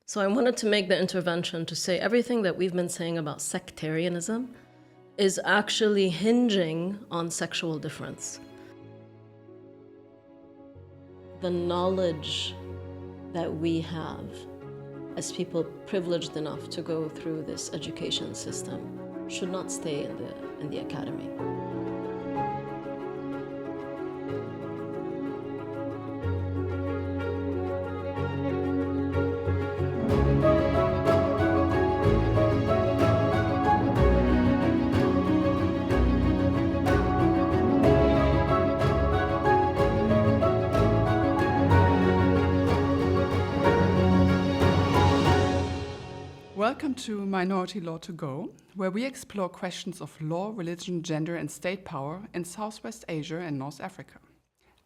So I wanted to make the intervention to say everything that we've been saying about sectarianism is actually hinging on sexual difference. The knowledge that we have as people privileged enough to go through this education system should not stay in the academy. Welcome to Minority Law to Go, where we explore questions of law, religion, gender and state power in Southwest Asia and North Africa.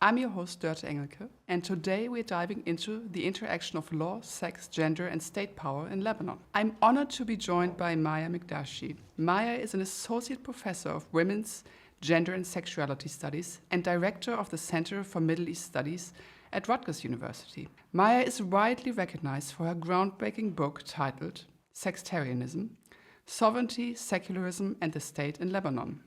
I'm your host, Dörthe Engelcke, and today we're diving into the interaction of law, sex, gender and state power in Lebanon. I'm honored to be joined by Maya Mikdashi. Maya is an associate professor of women's, gender and sexuality studies and director of the Center for Middle East Studies at Rutgers University. Maya is widely recognized for her groundbreaking book titled Sextarianism, Sovereignty, Secularism and the State in Lebanon.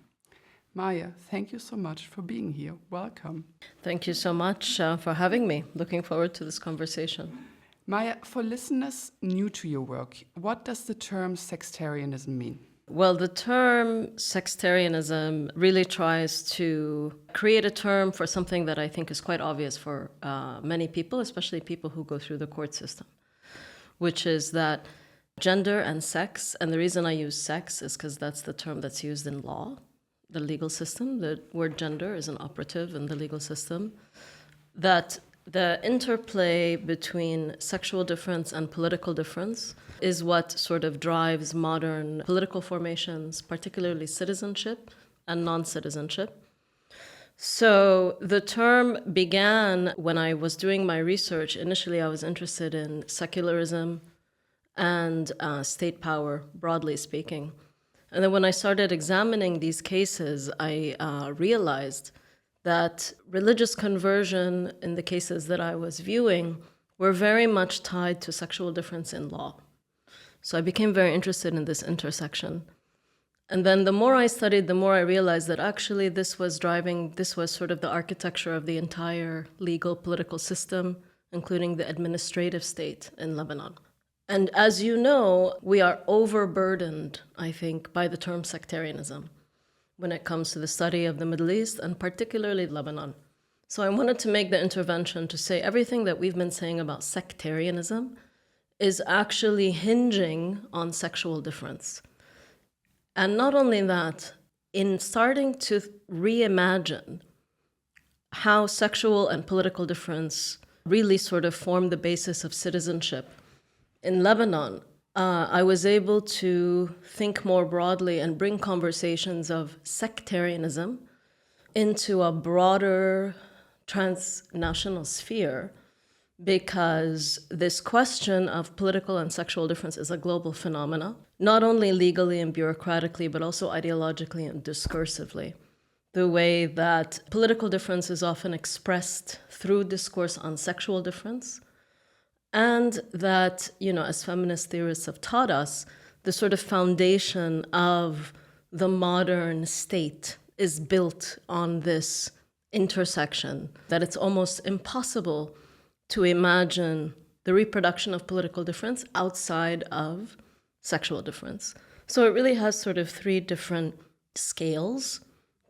Maya, thank you so much for being here. Welcome. Thank you so much for having me. Looking forward to this conversation. Maya, for listeners new to your work, what does the term sextarianism mean? Well, the term sextarianism really tries to create a term for something that I think is quite obvious for many people, especially people who go through the court system, which is that gender and sex, and the reason I use sex is because that's the term that's used in law, the legal system. The word gender is an operative in the legal system. That the interplay between sexual difference and political difference is what sort of drives modern political formations, particularly citizenship and non-citizenship. So the term began when I was doing my research. Initially, I was interested in secularism and state power, broadly speaking. And then when I started examining these cases, I realized that religious conversion in the cases that I was viewing were very much tied to sexual difference in law. So I became very interested in this intersection. And then the more I studied, the more I realized that actually this was sort of the architecture of the entire legal political system, including the administrative state in Lebanon. And as you know, we are overburdened, I think, by the term sectarianism when it comes to the study of the Middle East and particularly Lebanon. So I wanted to make the intervention to say everything that we've been saying about sectarianism is actually hinging on sexual difference. And not only that, in starting to reimagine how sexual and political difference really sort of form the basis of citizenship in Lebanon, I was able to think more broadly and bring conversations of sectarianism into a broader transnational sphere, because this question of political and sexual difference is a global phenomena, not only legally and bureaucratically, but also ideologically and discursively. The way that political difference is often expressed through discourse on sexual difference, and that, as feminist theorists have taught us, the sort of foundation of the modern state is built on this intersection, that it's almost impossible to imagine the reproduction of political difference outside of sexual difference. So it really has sort of three different scales: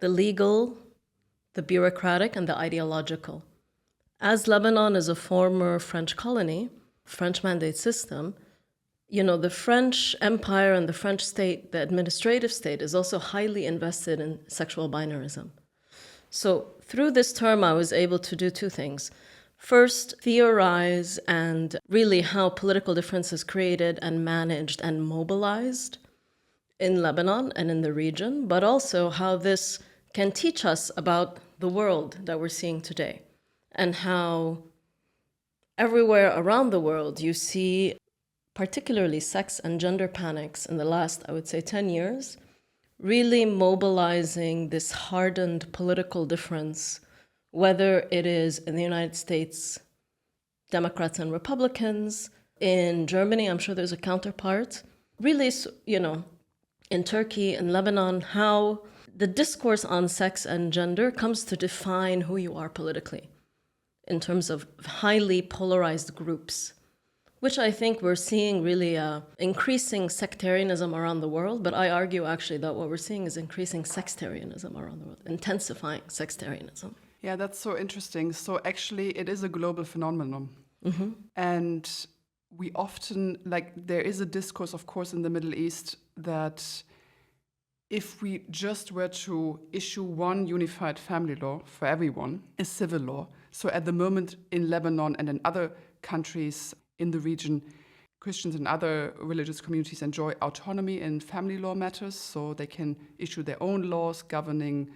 the legal, the bureaucratic, and the ideological. As Lebanon is a former French colony, French mandate system, the French Empire and the French state, the administrative state, is also highly invested in sexual binarism. So through this term, I was able to do two things. First, theorize and really how political difference is created and managed and mobilized in Lebanon and in the region, but also how this can teach us about the world that we're seeing today, and how everywhere around the world you see particularly sex and gender panics in the last, I would say, 10 years, really mobilizing this hardened political difference, whether it is in the United States, Democrats and Republicans, In Germany, I'm sure there's a counterpart. Really, in Turkey and Lebanon, how the discourse on sex and gender comes to define who you are politically in terms of highly polarized groups, which I think we're seeing really increasing sectarianism around the world. But I argue actually that what we're seeing is increasing sextarianism around the world, intensifying sextarianism. Yeah, that's so interesting. So actually, it is a global phenomenon. And we often, there is a discourse, of course, in the Middle East that if we just were to issue one unified family law for everyone, a civil law. So at the moment in Lebanon and in other countries in the region, Christians and other religious communities enjoy autonomy in family law matters, so they can issue their own laws governing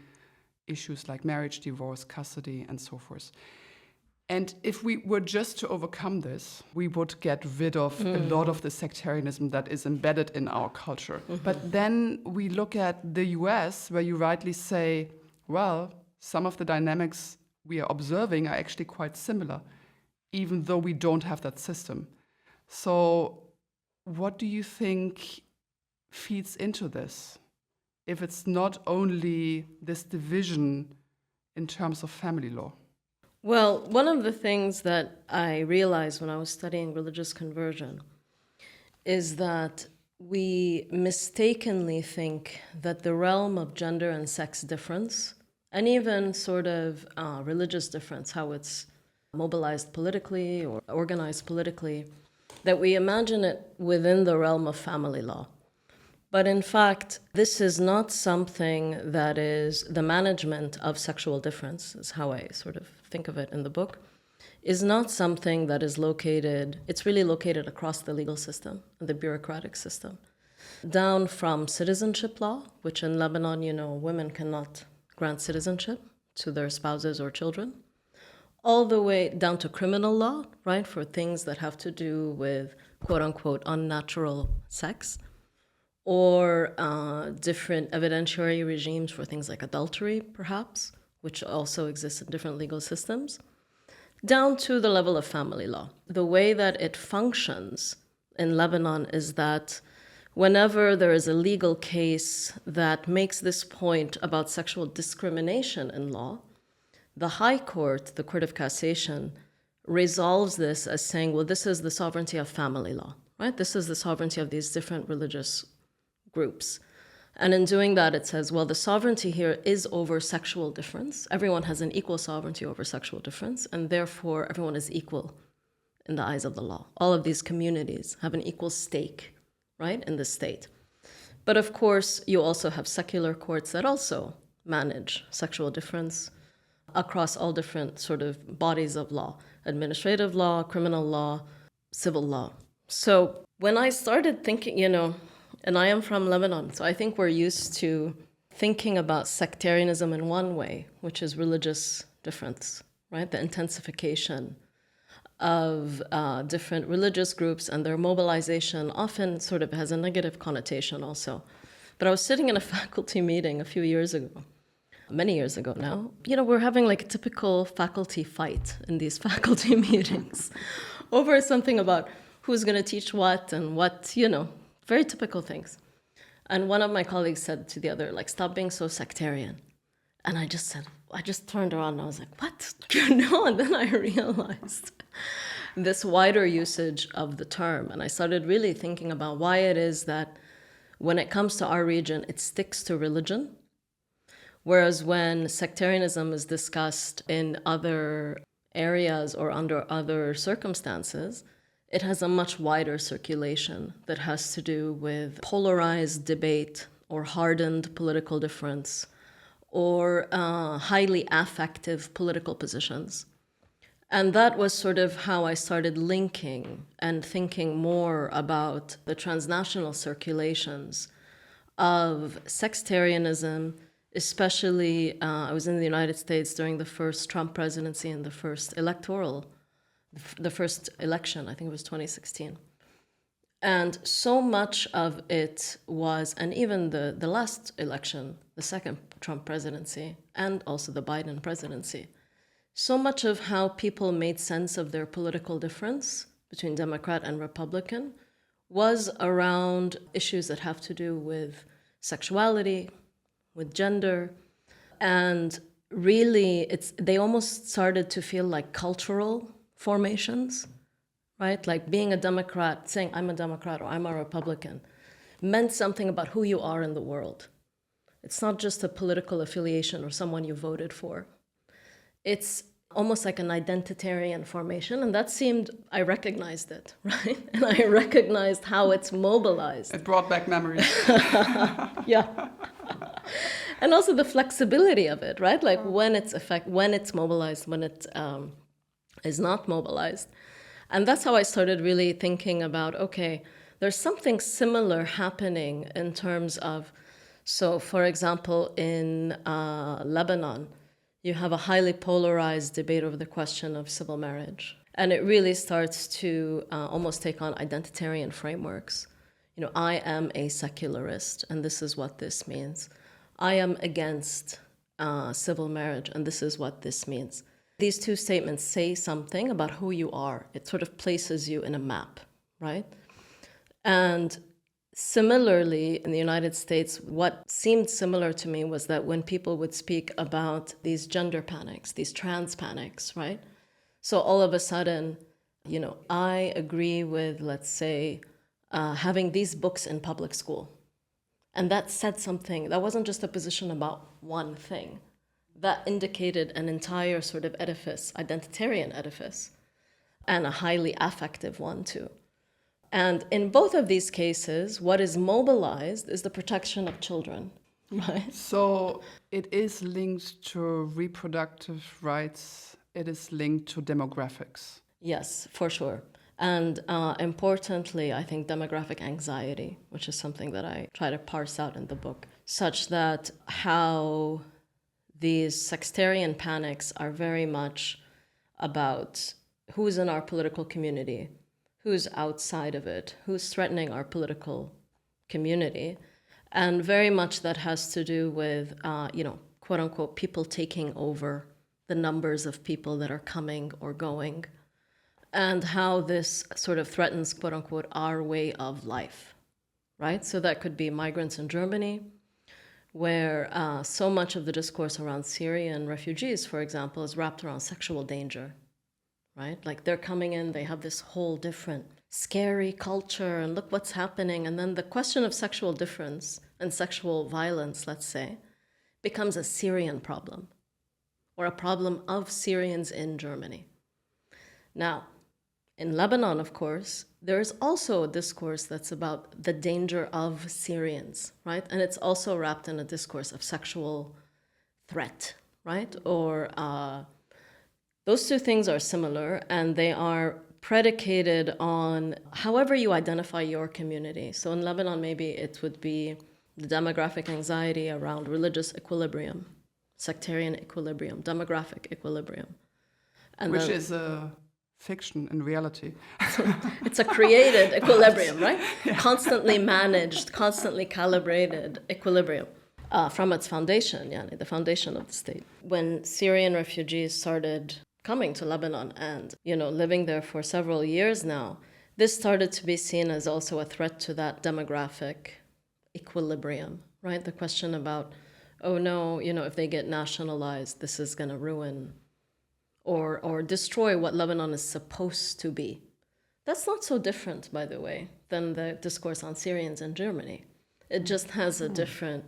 issues like marriage, divorce, custody, and so forth. And if we were just to overcome this, we would get rid of a lot of the sectarianism that is embedded in our culture. But then we look at the US, where you rightly say, well, some of the dynamics we are observing are actually quite similar, even though we don't have that system. So what do you think feeds into this? If it's not only this division in terms of family law? Well, one of the things that I realized when I was studying religious conversion is that we mistakenly think that the realm of gender and sex difference, and even sort of religious difference, how it's mobilized politically or organized politically, that we imagine it within the realm of family law. But in fact, this is not something that is the management of sexual difference, is how I sort of think of it in the book, is not something that is located, it's really located across the legal system, the bureaucratic system. Down from citizenship law, which in Lebanon, women cannot grant citizenship to their spouses or children, all the way down to criminal law, right, for things that have to do with quote unquote unnatural sex, or different evidentiary regimes for things like adultery, perhaps, which also exists in different legal systems, down to the level of family law. The way that it functions in Lebanon is that whenever there is a legal case that makes this point about sexual discrimination in law, the High Court, the Court of Cassation, resolves this as saying, well, this is the sovereignty of family law, right? This is the sovereignty of these different religious groups. And in doing that, it says, well, the sovereignty here is over sexual difference. Everyone has an equal sovereignty over sexual difference, and therefore everyone is equal in the eyes of the law. All of these communities have an equal stake, right, in the state. But of course, you also have secular courts that also manage sexual difference across all different sort of bodies of law, administrative law, criminal law, civil law. So when I started thinking, and I am from Lebanon, so I think we're used to thinking about sectarianism in one way, which is religious difference, right? The intensification of different religious groups and their mobilization often sort of has a negative connotation also. But I was sitting in a faculty meeting a few years ago, many years ago now. We're having like a typical faculty fight in these faculty meetings over something about who's going to teach what and what, very typical things. And one of my colleagues said to the other, stop being so sectarian. And I just turned around and I was like, what? And then I realized this wider usage of the term. And I started really thinking about why it is that when it comes to our region, it sticks to religion. Whereas when sectarianism is discussed in other areas or under other circumstances, it has a much wider circulation that has to do with polarized debate or hardened political difference or highly affective political positions. And that was sort of how I started linking and thinking more about the transnational circulations of sextarianism, especially I was in the United States during the first Trump presidency and the first election, I think it was 2016. And so much of it was, and even the last election, the second Trump presidency, and also the Biden presidency, so much of how people made sense of their political difference between Democrat and Republican was around issues that have to do with sexuality, with gender, and really they almost started to feel like cultural formations, right? Like being a Democrat, saying I'm a Democrat or I'm a Republican, meant something about who you are in the world. It's not just a political affiliation or someone you voted for. It's almost like an identitarian formation, and that seemed, I recognized it, right? And I recognized how it's mobilized. It brought back memories. Yeah. And also the flexibility of it, right? Like when it's mobilized, when it is not mobilized. And that's how I started really thinking about, okay, there's something similar happening in terms of, so for example, in Lebanon, you have a highly polarized debate over the question of civil marriage. And it really starts to almost take on identitarian frameworks. You know, I am a secularist, and this is what this means. I am against civil marriage, and this is what this means. These two statements say something about who you are. It sort of places you in a map, right? And similarly, in the United States, what seemed similar to me was that when people would speak about these gender panics, these trans panics, right? So all of a sudden, you know, I agree with, let's say, having these books in public school. And that said something, that wasn't just a position about one thing. That indicated an entire sort of edifice, identitarian edifice, and a highly affective one too. And in both of these cases, what is mobilized is the protection of children, right? So it is linked to reproductive rights, it is linked to demographics. Yes, for sure. And importantly, I think demographic anxiety, which is something that I try to parse out in the book, such that how these sectarian panics are very much about who's in our political community, who's outside of it, who's threatening our political community. And very much that has to do with, quote unquote, people taking over the numbers of people that are coming or going, and how this sort of threatens, quote unquote, our way of life, right? So that could be migrants in Germany, where so much of the discourse around Syrian refugees, for example, is wrapped around sexual danger, right? Like they're coming in, they have this whole different scary culture, and look what's happening. And then the question of sexual difference and sexual violence, let's say, becomes a Syrian problem, or a problem of Syrians in Germany. Now, in Lebanon, of course, there is also a discourse that's about the danger of Syrians, right? And it's also wrapped in a discourse of sexual threat, right? Or those two things are similar, and they are predicated on however you identify your community. So in Lebanon, maybe it would be the demographic anxiety around religious equilibrium, sectarian equilibrium, demographic equilibrium. And which is a fiction in reality. It's a created equilibrium, right? Yeah. Constantly managed, constantly calibrated equilibrium from its foundation, the foundation of the state. When Syrian refugees started coming to Lebanon and, living there for several years now, this started to be seen as also a threat to that demographic equilibrium, right? The question about, oh no, if they get nationalized, this is going to ruin or destroy what Lebanon is supposed to be. That's not so different, by the way, than the discourse on Syrians in Germany. It just has a different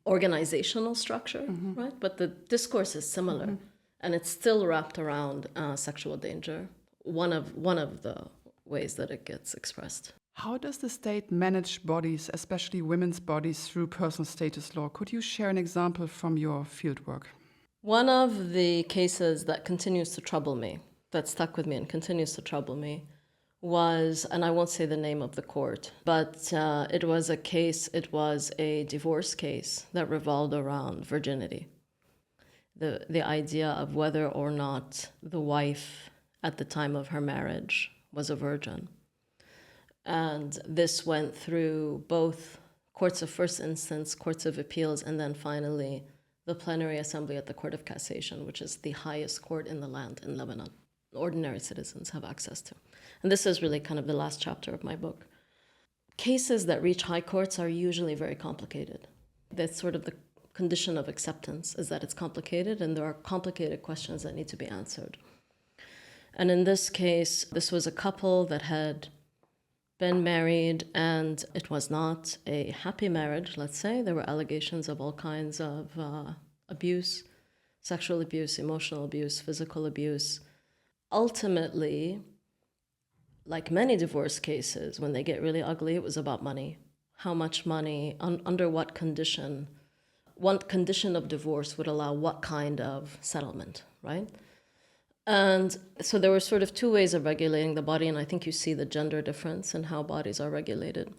organizational structure, right? But the discourse is similar, and it's still wrapped around sexual danger, one of the ways that it gets expressed. How does the state manage bodies, especially women's bodies, through personal status law? Could you share an example from your fieldwork? One of the cases that continues to trouble me, that stuck with me and continues to trouble me, was, and I won't say the name of the court, but it was a divorce case that revolved around virginity. The idea of whether or not the wife at the time of her marriage was a virgin. And this went through both courts of first instance, courts of appeals, and then finally the plenary assembly at the Court of Cassation, which is the highest court in the land in Lebanon. ordinary citizens have access to. And this is really kind of the last chapter of my book. Cases that reach high courts are usually very complicated. That's sort of the condition of acceptance, is that it's complicated and there are complicated questions that need to be answered. And in this case, this was a couple that had been married and it was not a happy marriage, let's say. There were allegations of all kinds of abuse, sexual abuse, emotional abuse, physical abuse. Ultimately, like many divorce cases, when they get really ugly, it was about money. How much money, under what condition, what condition of divorce would allow what kind of settlement, right? And so there were sort of two ways of regulating the body, and I think you see the gender difference in how bodies are regulated.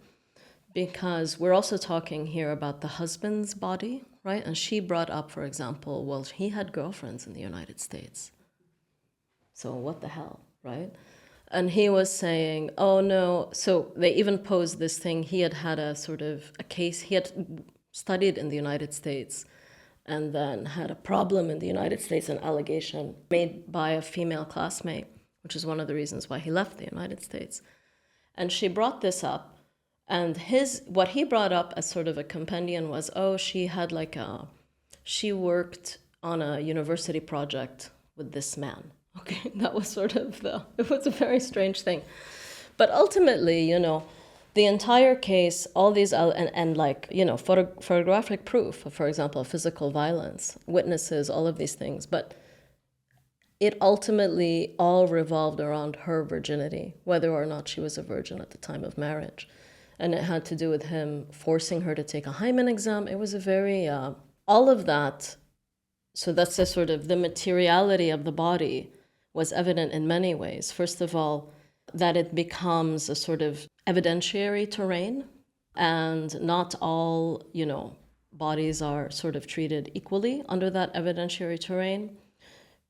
Because we're also talking here about the husband's body, right? And she brought up, for example, well, he had girlfriends in the United States. So what the hell, right? And he was saying, oh no, so they even posed this thing, he had a sort of a case, he had studied in the United States and then had a problem in the United States, an allegation made by a female classmate, which is one of the reasons why he left the United States. And she brought this up, and what he brought up as sort of a compendium was, oh, she worked on a university project with this man. Okay, that was sort of it was a very strange thing. But ultimately, the entire case, all these, photographic proof, for example, physical violence, witnesses, all of these things. But it ultimately all revolved around her virginity, whether or not she was a virgin at the time of marriage. And it had to do with him forcing her to take a hymen exam. It was a very, all of that. So that's the sort of the materiality of the body was evident in many ways. First of all, that it becomes a sort of evidentiary terrain, and not all, bodies are sort of treated equally under that evidentiary terrain.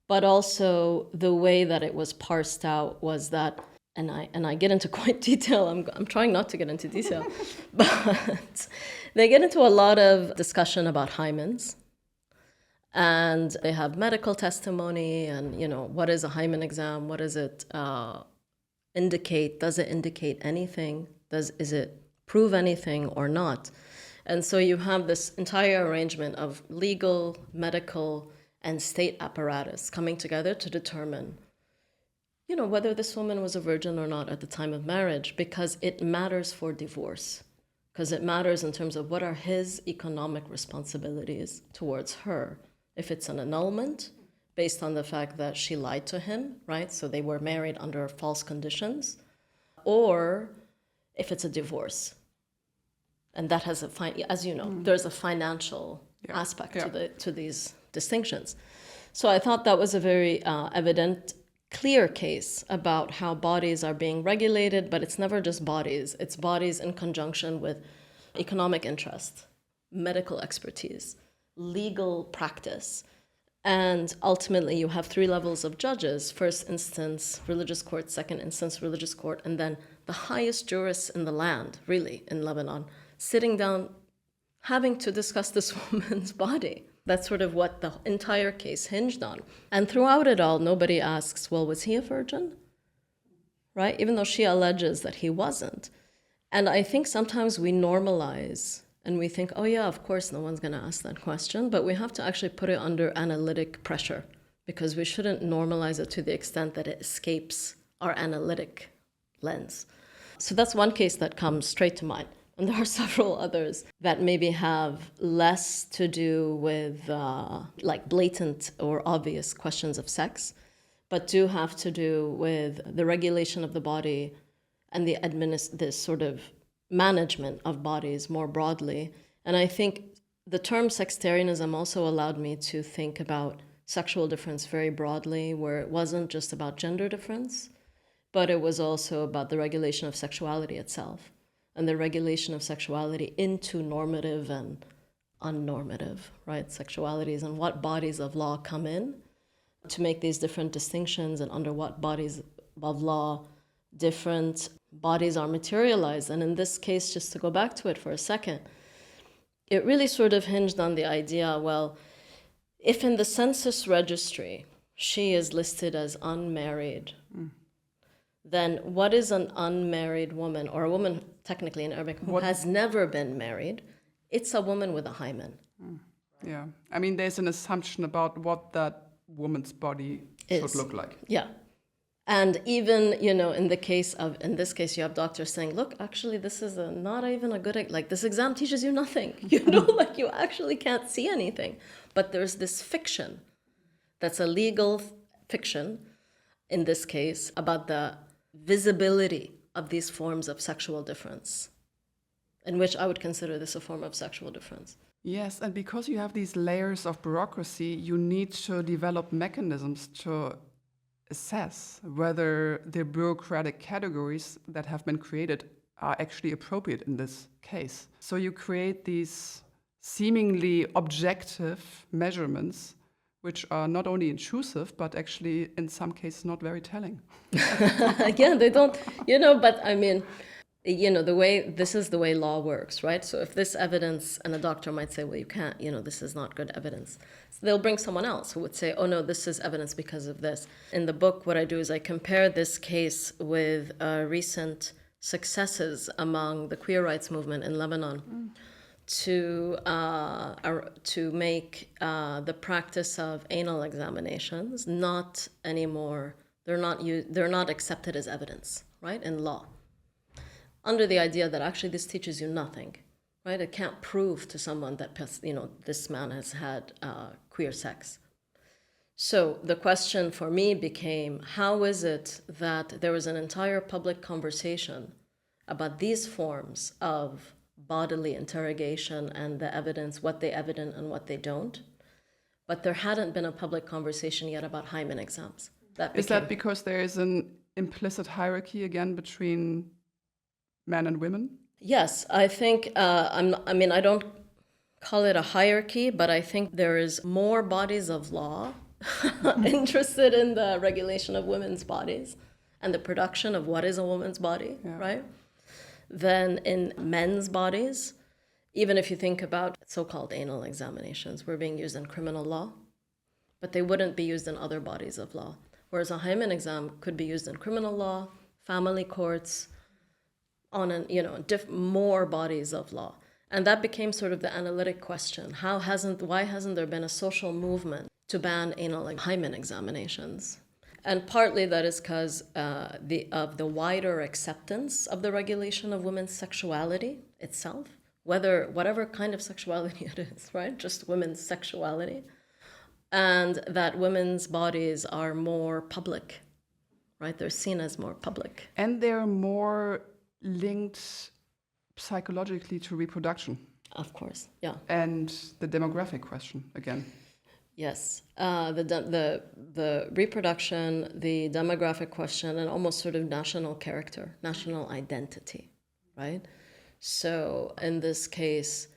But also the way that it was parsed out was that, and I get into quite detail, I'm trying not to get into detail, but they get into a lot of discussion about hymens. And they have medical testimony and, what is a hymen exam? What does it indicate? Does it indicate anything? Is it prove anything or not? And so you have this entire arrangement of legal, medical, and state apparatus coming together to determine, whether this woman was a virgin or not at the time of marriage, because it matters for divorce. Because it matters in terms of what are his economic responsibilities towards her. If it's an annulment based on the fact that she lied to him, right? So they were married under false conditions, or if it's a divorce. And that has as you know, there's a financial aspect to these distinctions. So I thought that was a very evident, clear case about how bodies are being regulated, but it's never just bodies. It's bodies in conjunction with economic interest, medical expertise, legal practice. And ultimately, you have three levels of judges: first instance, religious court; second instance, religious court; and then the highest jurists in the land, really, in Lebanon, sitting down, having to discuss this woman's body. That's sort of what the entire case hinged on. And throughout it all, nobody asks, well, was he a virgin? Right? Even though she alleges that he wasn't. And I think sometimes we normalize and we think, oh yeah, of course, no one's going to ask that question, but we have to actually put it under analytic pressure, because we shouldn't normalize it to the extent that it escapes our analytic lens. So that's one case that comes straight to mind. And there are several others that maybe have less to do with blatant or obvious questions of sex, but do have to do with the regulation of the body and this sort of management of bodies more broadly. And I think the term sextarianism also allowed me to think about sexual difference very broadly, where it wasn't just about gender difference, but it was also about the regulation of sexuality itself and the regulation of sexuality into normative and unnormative, right? Sexualities and what bodies of law come in to make these different distinctions, and under what bodies of law different bodies are materialized. And in this case, just to go back to it for a second, it really sort of hinged on the idea, well, if in the census registry she is listed as unmarried, then what is an unmarried woman, or a woman technically in Arabic who has never been married? It's a woman with a hymen. Yeah. I mean, there's an assumption about what that woman's body should look like. Yeah. And even, in this case, you have doctors saying, look, actually, this is not even a good, like, this exam teaches you nothing, like, you actually can't see anything. But there's this fiction that's a legal fiction, in this case, about the visibility of these forms of sexual difference, in which I would consider this a form of sexual difference. Yes, and because you have these layers of bureaucracy, you need to develop mechanisms to assess whether the bureaucratic categories that have been created are actually appropriate in this case. So you create these seemingly objective measurements, which are not only intrusive, but actually in some cases not very telling. Again, they don't, but I mean, this is the way law works, right? So if this evidence, and a doctor might say, well, you can't, this is not good evidence. So they'll bring someone else who would say, oh no, this is evidence because of this. In the book, what I do is I compare this case with recent successes among the queer rights movement in Lebanon to make the practice of anal examinations not anymore, they're not accepted as evidence, right, in law, under the idea that actually this teaches you nothing, right? It can't prove to someone that, this man has had queer sex. So the question for me became, how is it that there was an entire public conversation about these forms of bodily interrogation and the evidence, what they evident and what they don't, but there hadn't been a public conversation yet about hymen exams? Is that because there is an implicit hierarchy again between men and women? Yes, I think, I don't call it a hierarchy, but I think there is more bodies of law interested in the regulation of women's bodies and the production of what is a woman's body, right, than in men's bodies. Even if you think about so-called anal examinations, were being used in criminal law, but they wouldn't be used in other bodies of law. Whereas a hymen exam could be used in criminal law, family courts, on more bodies of law. And that became sort of the analytic question. Why hasn't there been a social movement to ban anal and hymen examinations? And partly that is because of the wider acceptance of the regulation of women's sexuality itself, whatever kind of sexuality it is, right? Just women's sexuality. And that women's bodies are more public, right? They're seen as more public. And they're more linked psychologically to reproduction. Of course, yeah. And the demographic question again. Yes, the reproduction, the demographic question, and almost sort of national character, national identity, right? So in this case,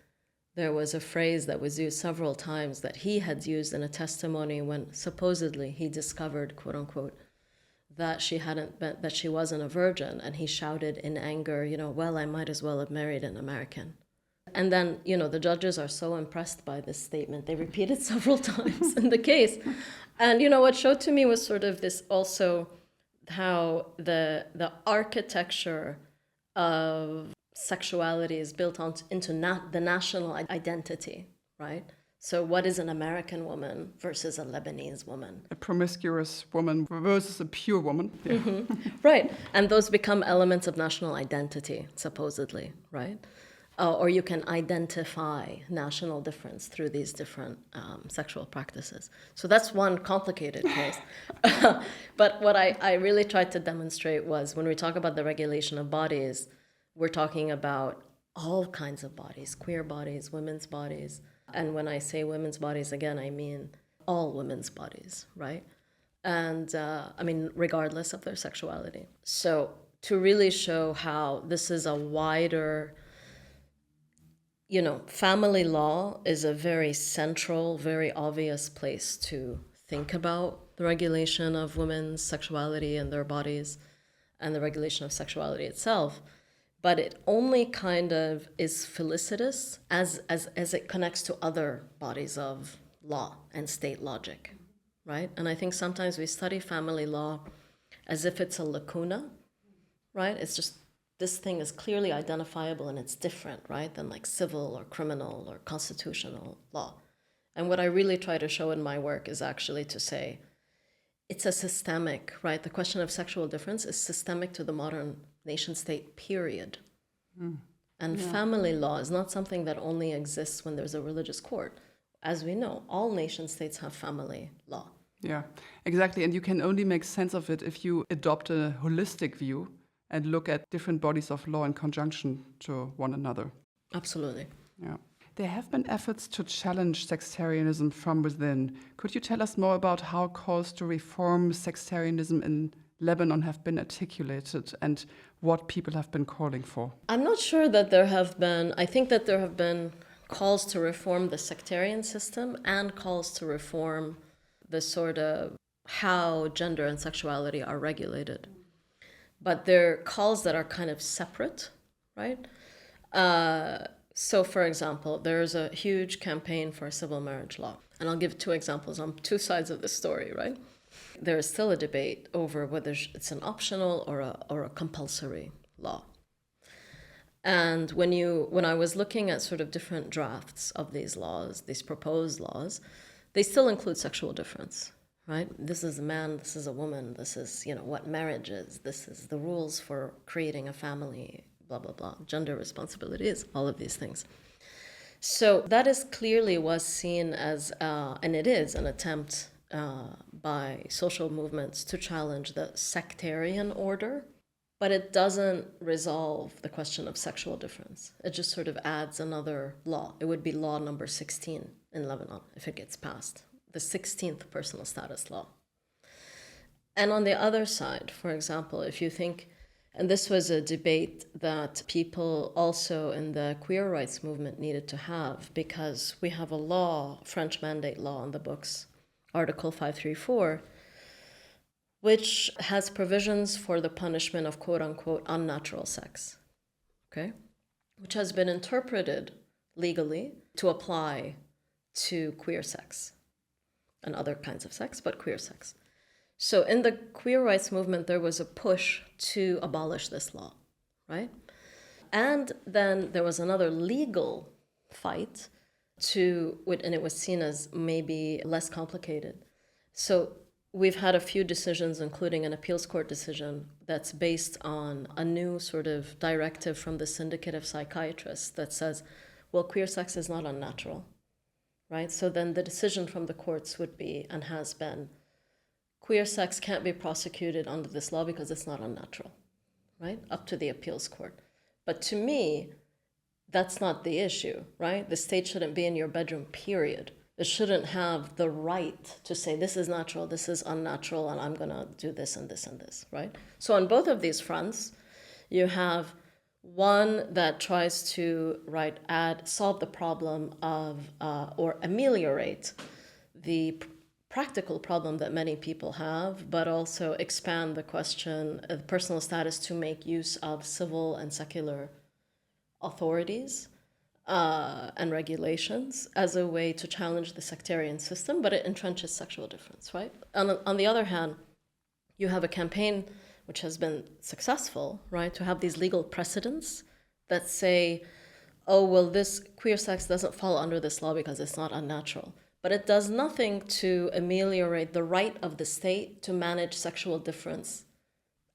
there was a phrase that was used several times that he had used in a testimony when supposedly he discovered, quote unquote, that she wasn't a virgin, and he shouted in anger, well, I might as well have married an American. And then, the judges are so impressed by this statement. They repeat it several times in the case. And, what showed to me was sort of this also how the architecture of sexuality is built into the national identity, right? So what is an American woman versus a Lebanese woman? A promiscuous woman versus a pure woman. Yeah. Mm-hmm. Right. And those become elements of national identity, supposedly, right? Or you can identify national difference through these different sexual practices. So that's one complicated case. But what I really tried to demonstrate was when we talk about the regulation of bodies, we're talking about all kinds of bodies, queer bodies, women's bodies. And when I say women's bodies, again, I mean all women's bodies, right? And regardless of their sexuality. So to really show how this is a wider, family law is a very central, very obvious place to think about the regulation of women's sexuality and their bodies and the regulation of sexuality itself. But it only kind of is felicitous as it connects to other bodies of law and state logic, right? And I think sometimes we study family law as if it's a lacuna, right? It's just this thing is clearly identifiable and it's different, right, than like civil or criminal or constitutional law. And what I really try to show in my work is actually to say it's a systemic, right? The question of sexual difference is systemic to the modern nation state, period. And family law is not something that only exists when there's a religious court. As we know, all nation states have family law. Yeah, exactly. And you can only make sense of it if you adopt a holistic view and look at different bodies of law in conjunction to one another. Absolutely. Yeah. There have been efforts to challenge sectarianism from within. Could you tell us more about how calls to reform sectarianism in Lebanon have been articulated and what people have been calling for? I'm not sure that there have been, I think that there have been calls to reform the sectarian system and calls to reform the sort of how gender and sexuality are regulated. But they're calls that are kind of separate, right? So, for example, there's a huge campaign for civil marriage law. And I'll give two examples on two sides of the story, right? There is still a debate over whether it's an optional or a compulsory law. And when I was looking at sort of different drafts of these laws, these proposed laws, they still include sexual difference, right? This is a man, this is a woman, this is, what marriage is, this is the rules for creating a family, blah, blah, blah, gender responsibilities, all of these things. So that is clearly was seen as, and it is an attempt by social movements to challenge the sectarian order, but it doesn't resolve the question of sexual difference. It just sort of adds another law. It would be law number 16 in Lebanon if it gets passed, the 16th personal status law. And on the other side, for example, if you think, and this was a debate that people also in the queer rights movement needed to have, because we have a law, French mandate law on the books, Article 534, which has provisions for the punishment of quote-unquote unnatural sex, okay? Which has been interpreted legally to apply to queer sex and other kinds of sex, but queer sex. So in the queer rights movement, there was a push to abolish this law, right? And then there was another legal fight and it was seen as maybe less complicated. So we've had a few decisions, including an appeals court decision that's based on a new sort of directive from the Syndicate of Psychiatrists that says, well, queer sex is not unnatural, right? So then the decision from the courts would be, and has been, queer sex can't be prosecuted under this law because it's not unnatural, right? Up to the appeals court. But to me, that's not the issue, right? The state shouldn't be in your bedroom, period. It shouldn't have the right to say, this is natural, this is unnatural, and I'm gonna do this and this and this, right? So on both of these fronts, you have one that tries to, solve the problem of, or ameliorate the practical problem that many people have, but also expand the question of personal status to make use of civil and secular authorities and regulations as a way to challenge the sectarian system, but it entrenches sexual difference, right? On the other hand, you have a campaign which has been successful, right, to have these legal precedents that say, oh, well, this queer sex doesn't fall under this law because it's not unnatural. But it does nothing to ameliorate the right of the state to manage sexual difference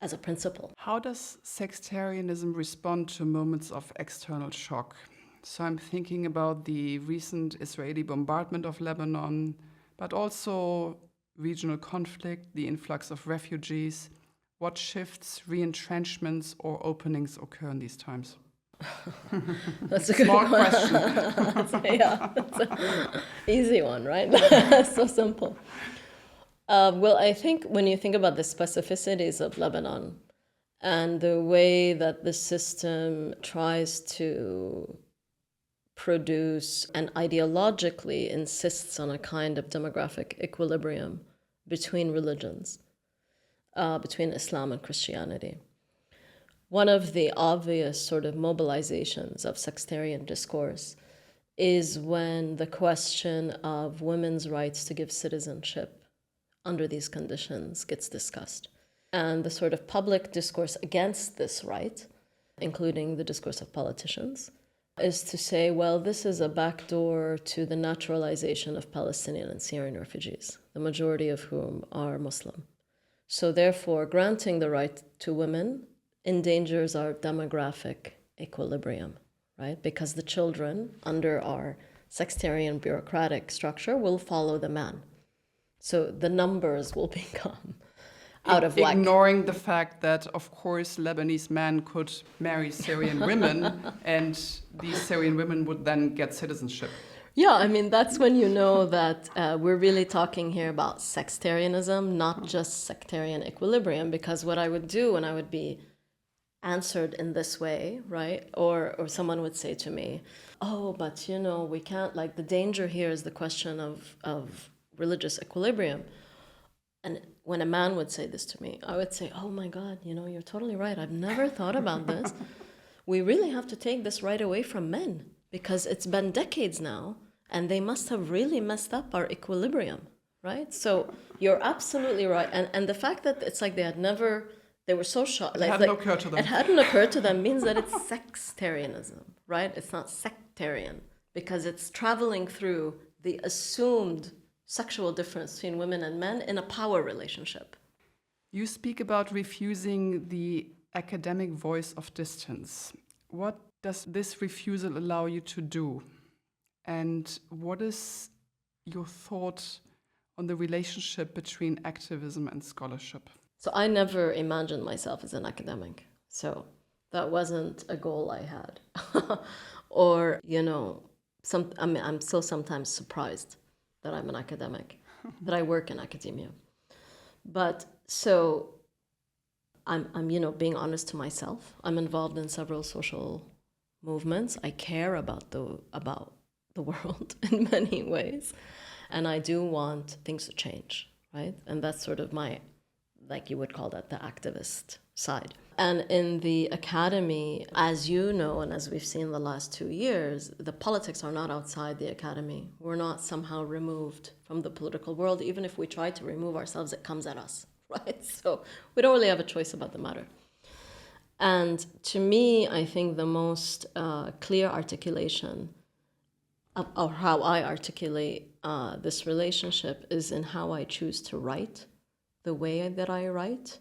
as a principle. How does sectarianism respond to moments of external shock? So I'm thinking about the recent Israeli bombardment of Lebanon, but also regional conflict, the influx of refugees. What shifts, re-entrenchments, or openings occur in these times? That's a good Small one. question. Yeah, it's an easy one, right? So simple. Well, I think when you think about the specificities of Lebanon and the way that the system tries to produce and ideologically insists on a kind of demographic equilibrium between religions, between Islam and Christianity. One of the obvious sort of mobilizations of sectarian discourse is when the question of women's rights to give citizenship under these conditions gets discussed. And the sort of public discourse against this right, including the discourse of politicians, is to say, well, this is a backdoor to the naturalization of Palestinian and Syrian refugees, the majority of whom are Muslim. So therefore, granting the right to women endangers our demographic equilibrium, right? Because the children under our sextarian bureaucratic structure will follow the man. So the numbers will become out of whack. Ignoring the fact that, of course, Lebanese men could marry Syrian women, and these Syrian women would then get citizenship. Yeah, I mean, that's when you know that we're really talking here about sextarianism, not just sectarian equilibrium, because what I would do when I would be answered in this way, right? Or someone would say to me, oh, but we can't, like, the danger here is the question of religious equilibrium. And when a man would say this to me, I would say, oh my God, you're totally right. I've never thought about this. We really have to take this right away from men because it's been decades now and they must have really messed up our equilibrium, right? So you're absolutely right. And the fact that it's like they were so shocked. It hadn't occurred to them. It hadn't occurred to them means that it's sextarianism, right? It's not sectarian because it's traveling through the assumed sexual difference between women and men in a power relationship. You speak about refusing the academic voice of distance. What does this refusal allow you to do? And what is your thought on the relationship between activism and scholarship? So I never imagined myself as an academic. So that wasn't a goal I had. Or, I'm still sometimes surprised that I'm an academic, that I work in academia. But so I'm being honest to myself. I'm involved in several social movements. I care about the world in many ways. And I do want things to change, right? And that's sort of my, like you would call that, the activist side. And in the academy, as you know, and as we've seen the last 2 years, the politics are not outside the academy. We're not somehow removed from the political world. Even if we try to remove ourselves, it comes at us, right? So we don't really have a choice about the matter. And to me, I think the most clear articulation of how I articulate this relationship is in how I choose to write, the way that I write.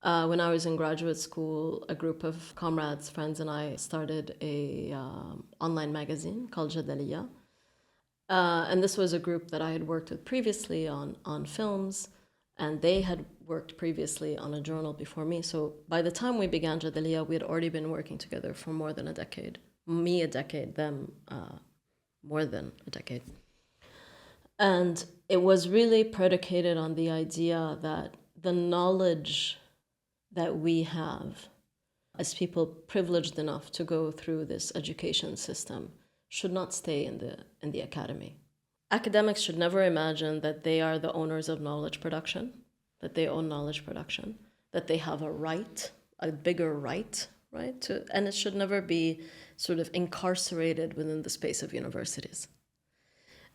When I was in graduate school, a group of comrades, friends, and I started a online magazine called AGYA. And this was a group that I had worked with previously on films, and they had worked previously on a journal before me. So by the time we began AGYA, we had already been working together for more than a decade. Me a decade, them more than a decade. And it was really predicated on the idea that the knowledge that we have as people privileged enough to go through this education system should not stay in the academy. Academics should never imagine that they are the owners of knowledge production, that they own knowledge production, that they have a right, a bigger right, and it should never be sort of incarcerated within the space of universities.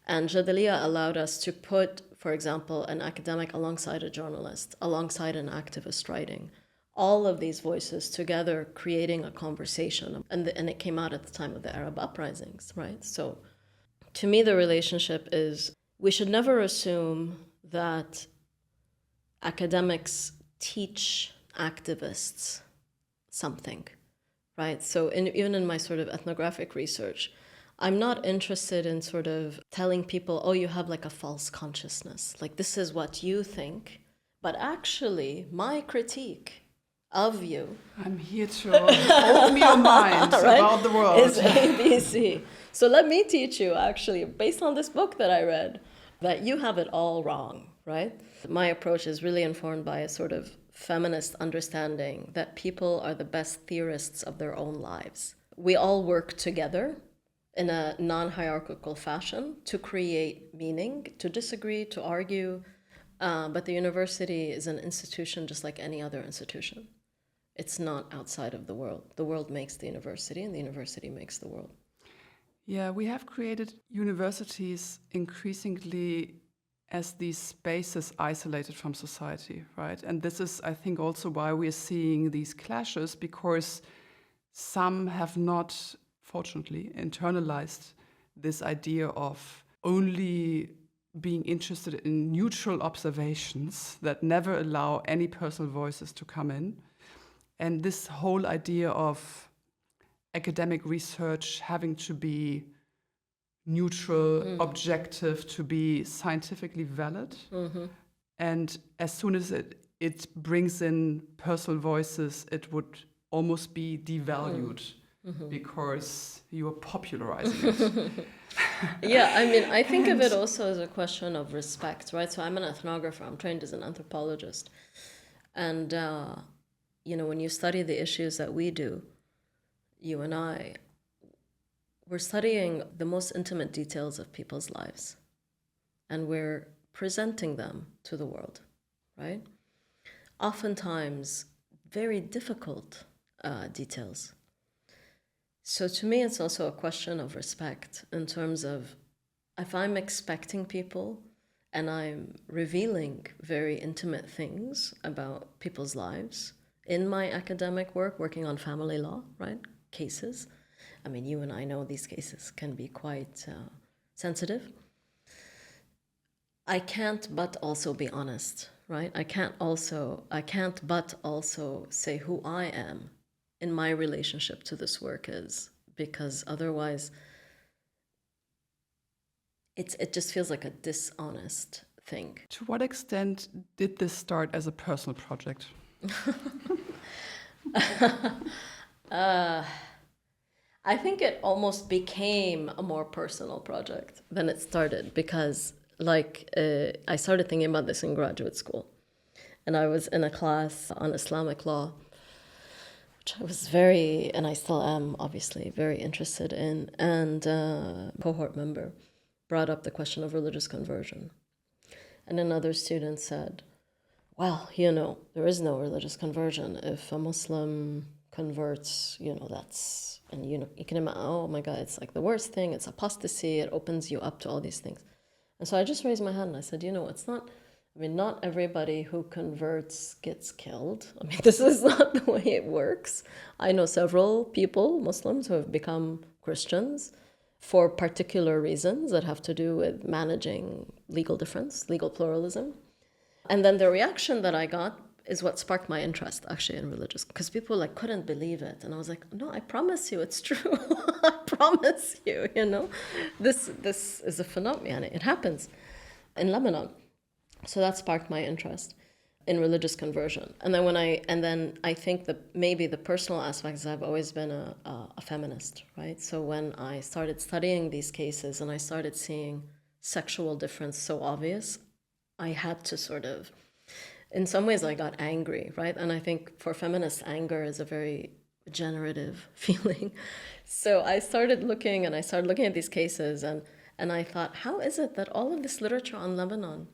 And AGYA allowed us to put, for example, an academic alongside a journalist, alongside an activist writing, all of these voices together creating a conversation. And it came out at the time of the Arab uprisings, right? So to me, the relationship is we should never assume that academics teach activists something, right? So even in my sort of ethnographic research, I'm not interested in sort of telling people, oh, you have like a false consciousness, like this is what you think, but actually my critique of you. I'm here to open your mind right? about the world. Is ABC. So let me teach you, actually, based on this book that I read, that you have it all wrong, right? My approach is really informed by a sort of feminist understanding that people are the best theorists of their own lives. We all work together in a non-hierarchical fashion to create meaning, to disagree, to argue. But the university is an institution just like any other institution. It's not outside of the world. The world makes the university, and the university makes the world. Yeah, we have created universities increasingly as these spaces isolated from society, right? And this is, I think, also why we're seeing these clashes, because some have not, fortunately, internalized this idea of only being interested in neutral observations that never allow any personal voices to come in. And this whole idea of academic research having to be neutral, objective, to be scientifically valid. And as soon as it brings in personal voices, it would almost be devalued because you are popularizing it. Yeah, I mean, I think of it also as a question of respect, right? So I'm an ethnographer, I'm trained as an anthropologist. And, when you study the issues that we do, you and I, we're studying the most intimate details of people's lives. And we're presenting them to the world, right? Oftentimes, very difficult details. So to me, it's also a question of respect in terms of if I'm expecting people and I'm revealing very intimate things about people's lives in my academic work, working on family law, right? Cases. I mean, you and I know these cases can be quite sensitive. I can't but also be honest, right? I can't but also say who I am in my relationship to this work is, because otherwise it just feels like a dishonest thing. To what extent did this start as a personal project? I think it almost became a more personal project than it started, because I started thinking about this in graduate school, and I was in a class on Islamic law, which I was and I still am obviously very interested in, and a cohort member brought up the question of religious conversion. And another student said, well, there is no religious conversion. If a Muslim converts, that's, and you can imagine, oh my God, it's like the worst thing, it's apostasy, it opens you up to all these things. And so I just raised my hand and I said, it's not, not everybody who converts gets killed. I mean, this is not the way it works. I know several people, Muslims, who have become Christians for particular reasons that have to do with managing legal difference, legal pluralism. And then the reaction that I got is what sparked my interest, actually, in religious, because people couldn't believe it. And I was like, no, I promise you it's true. I promise you, this is a phenomenon. It happens in Lebanon. So that sparked my interest in religious conversion. And then I think that maybe the personal aspects, I've always been a feminist, right? So when I started studying these cases and I started seeing sexual difference so obvious, I had to sort of, in some ways I got angry, right? And I think for feminists, anger is a very generative feeling. So I started looking at these cases and I thought, how is it that all of this literature on Lebanon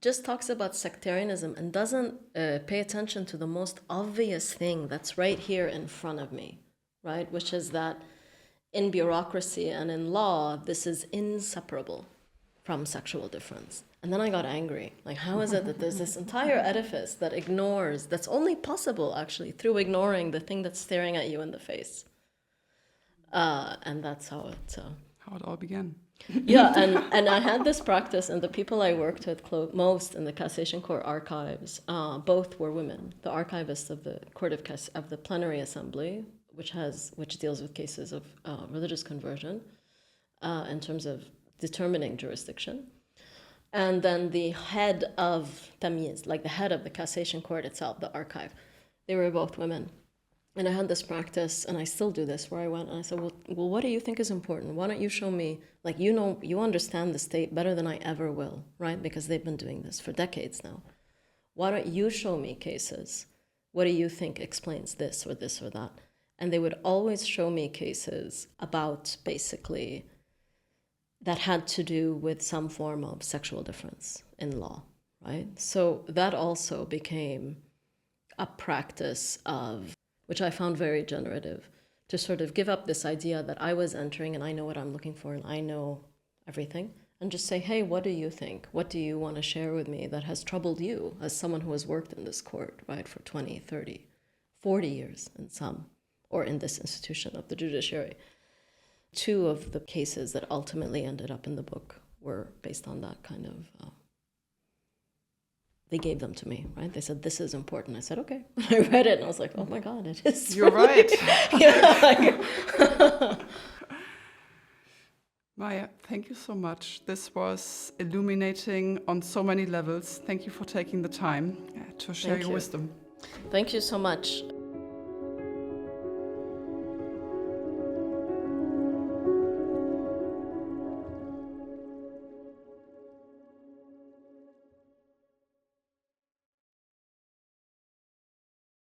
just talks about sectarianism and doesn't pay attention to the most obvious thing that's right here in front of me, right? Which is that in bureaucracy and in law, this is inseparable from sexual difference. And then I got angry. How is it that there's this entire edifice that ignores, that's only possible actually through ignoring the thing that's staring at you in the face? And that's how it all began. Yeah, and I had this practice, and the people I worked with most in the Cassation Court archives, both were women. The archivist of the Court of the Plenary Assembly, which deals with cases of religious conversion in terms of determining jurisdiction, and then the head of Tamyiz, the head of the Cassation Court itself, the archive. They were both women. And I had this practice, and I still do this, where I went and I said, well, what do you think is important? Why don't you show me, you understand the state better than I ever will, right? Because they've been doing this for decades now. Why don't you show me cases? What do you think explains this or that? And they would always show me cases about basically that had to do with some form of sexual difference in law, right? So that also became a practice of, which I found very generative, to sort of give up this idea that I was entering and I know what I'm looking for and I know everything. and just say, hey, what do you think? What do you want to share with me that has troubled you as someone who has worked in this court, right, for 20, 30, 40 years in some, or in this institution of the judiciary? 2 of the cases that ultimately ended up in the book were based on that kind of, they gave them to me, right? They said, this is important. I said, okay. I read it and I was like, oh my God, it is. You're right. Yeah, like, Maya, thank you so much. This was illuminating on so many levels. Thank you for taking the time to share your wisdom. Thank you so much.